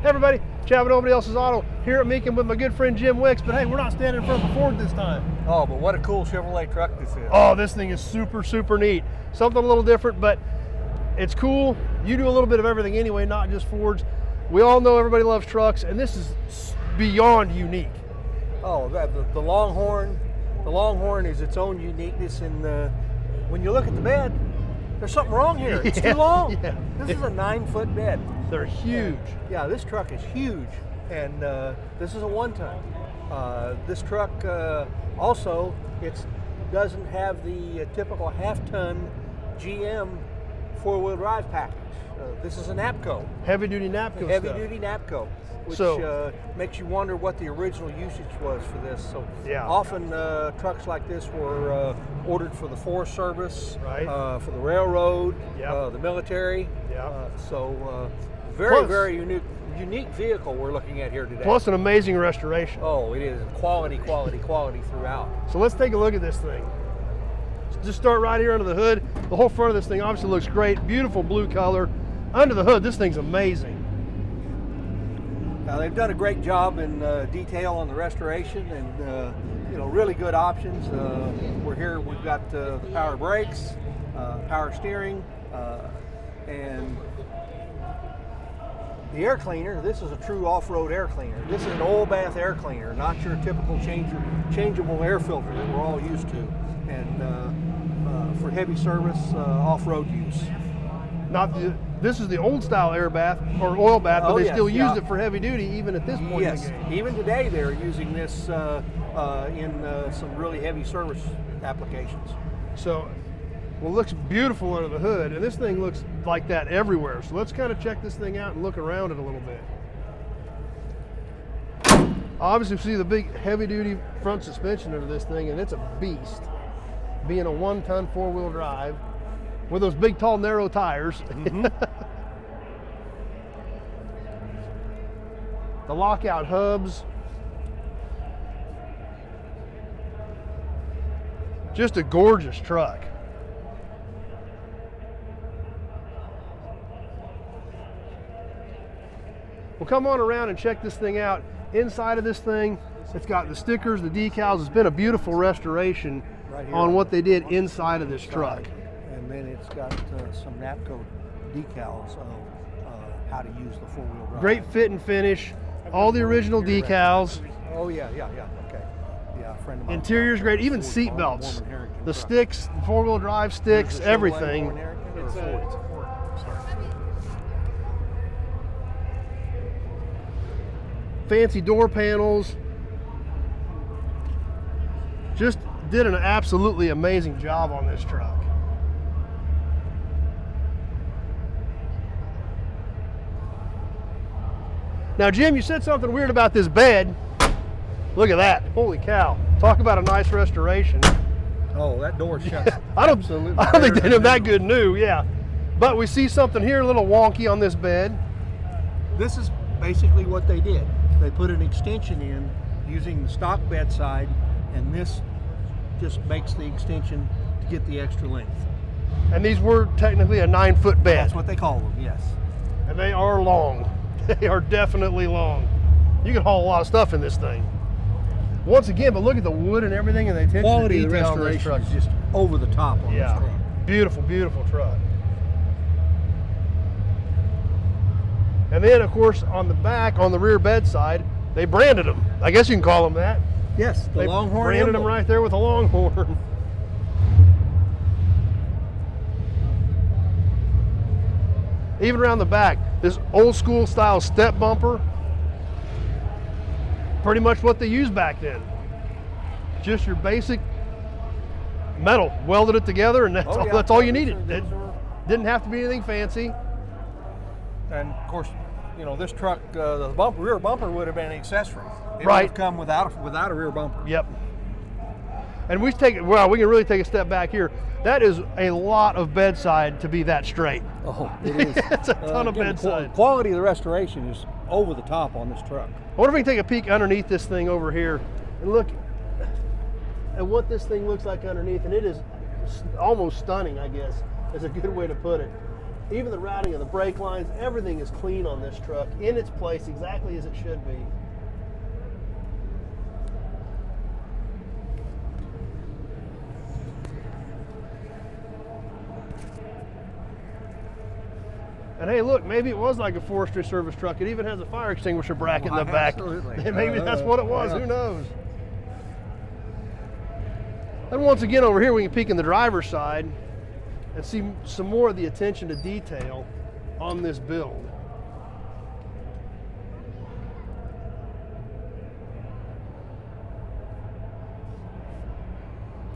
Hey everybody, Chad with Nobody Else's Auto here at Mecum with my good friend Jim Wicks, but hey, we're not standing in front of a Ford this time. Oh, but what a cool Chevrolet truck this is. Oh, this thing is super, super neat. Something a little different, but it's cool. You do a little bit of everything anyway, not just Fords. We all know everybody loves trucks, and this is beyond unique. Oh, the Longhorn is its own uniqueness, and when you look at the bed, there's something wrong here. It's too long. Yeah. This is a 9-foot bed. They're huge. Yeah, this truck is huge, and this is a 1-ton. This truck also, it doesn't have the typical half-ton GM four-wheel drive package. This is a Napco. Heavy-duty Napco Heavy-duty Napco, which makes you wonder what the original usage was for this. So yeah. Often trucks like this were ordered for the Forest Service, right. For the railroad, yep. the military. Yep. Very unique vehicle we're looking at here today. Plus an amazing restoration. Oh, it is quality throughout. So let's take a look at this thing. Just start right here under the hood. The whole front of this thing obviously looks great. Beautiful blue color. Under the hood, this thing's amazing. Now they've done a great job in detail on the restoration, and really good options. We're here. We've got the power brakes, power steering, and the air cleaner. This is a true off-road air cleaner. This is an oil bath air cleaner, not your typical changeable air filter that we're all used to, and for heavy service off-road use. This is the old style air bath or oil bath, but they still use it for heavy duty even at this point. Yes, in the game. even today they're using this in some really heavy service applications. So, well, it looks beautiful under the hood, and this thing looks like that everywhere. So let's kind of check this thing out and look around it a little bit. Obviously, we see the big heavy duty front suspension under this thing, and it's a beast. Being a 1-ton 4-wheel drive with those big, tall, narrow tires. Mm-hmm. The lockout hubs. Just a gorgeous truck. Well, come on around and check this thing out. Inside of this thing, it's got the stickers, the decals. It's been a beautiful restoration on what they did inside of this truck. And then it's got some Napco decals of how to use the four-wheel drive. Great fit and finish. All the original decals. Oh yeah, okay. Yeah, a friend of mine. Interior's great, even seat belts. The sticks, the four-wheel drive sticks, everything. It's a Ford. Fancy door panels. Just did an absolutely amazing job on this truck. Now, Jim, you said something weird about this bed. Look at that. Holy cow. Talk about a nice restoration. Oh, that door shuts. I don't think they did that good new, yeah. But we see something here a little wonky on this bed. This is basically what they did. They put an extension in using the stock bedside, and this just makes the extension to get the extra length. And these were technically a 9-foot bed. That's what they call them, yes. And they are long. They are definitely long. You can haul a lot of stuff in this thing. Once again, but look at the wood and everything, and the attention Quality to of the detail on this restoration truck. is just over the top on this truck. Beautiful, beautiful truck. And then, of course, on the back, on the rear bed side, they branded them. I guess you can call them that. Yes, the Longhorn branded them right there with a Longhorn. Even around the back, this old school style step bumper, pretty much what they used back then. Just your basic metal, welded it together, and that's all you needed. It didn't have to be anything fancy. And of course, this truck, the rear bumper would have been an accessory. It would have come without a rear bumper. Yep. And we can really take a step back here. That is a lot of bedside to be that straight. Oh, it is. It's a ton of bedside. Quality of the restoration is over the top on this truck. I wonder if we can take a peek underneath this thing over here and look at what this thing looks like underneath. And it is almost stunning, I guess, is a good way to put it. Even the routing of the brake lines, everything is clean on this truck, in its place exactly as it should be. And hey, look, maybe it was like a forestry service truck. It even has a fire extinguisher bracket in the back. Absolutely. Maybe that's what it was. Who knows? And once again, over here, we can peek in the driver's side and see some more of the attention to detail on this build.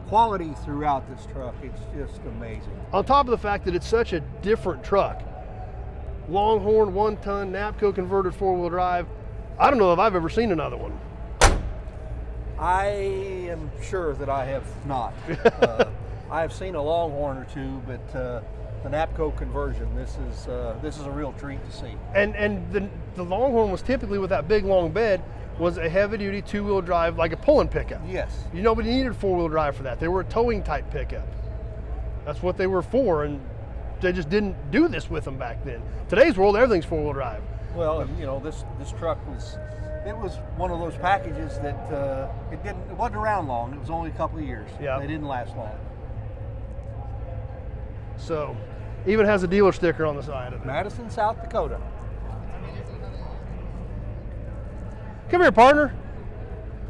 Quality throughout this truck, it's just amazing. On top of the fact that it's such a different truck. Longhorn, 1-ton, Napco converted 4-wheel drive. I don't know if I've ever seen another one. I am sure that I have not. I have seen a Longhorn or two, but the Napco conversion, this is a real treat to see. And the Longhorn was typically, with that big long bed, was a heavy-duty 2-wheel drive, like a pulling pickup. Yes. Nobody needed 4-wheel drive for that. They were a towing type pickup. That's what they were for, and they just didn't do this with them back then. Today's world, everything's 4-wheel drive. Well, and you know, this truck was one of those packages that it wasn't around long. It was only a couple of years. Yeah. They didn't last long. So, even has a dealer sticker on the side of it. Madison, South Dakota. Come here, partner.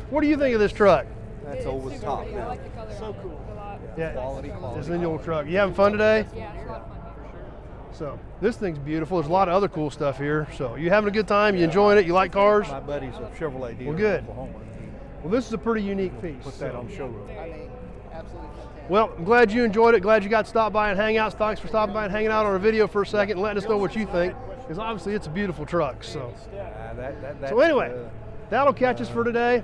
What do you think of this truck? That's over the top. I like the color. So cool. A lot. Yeah, Quality. it's an old truck. You having fun today? Yeah, it's a lot of fun here. So, this thing's beautiful. There's a lot of other cool stuff here. So, you having a good time? You enjoying it? You like cars? My buddy's a Chevrolet dealer Well, good. in Oklahoma. Well, this is a pretty unique piece. Put that on showroom. I mean, absolutely fantastic. Well, I'm glad you enjoyed it. Glad you got to stop by and hang out. Thanks for stopping by and hanging out on our video for a second and letting us know what you think, because obviously it's a beautiful truck. So, so anyway, that'll catch us for today.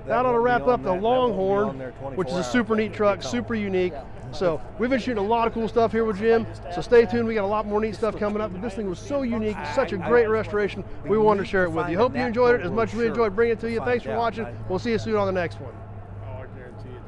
That ought to wrap up the Longhorn, which is a super neat truck, super unique. So we've been shooting a lot of cool stuff here with Jim. So stay tuned. We got a lot more neat stuff coming up. But this thing was so unique, such a great restoration. We wanted to share it with you. Hope you enjoyed it as much as we enjoyed bringing it to you. Thanks for watching. We'll see you soon on the next one.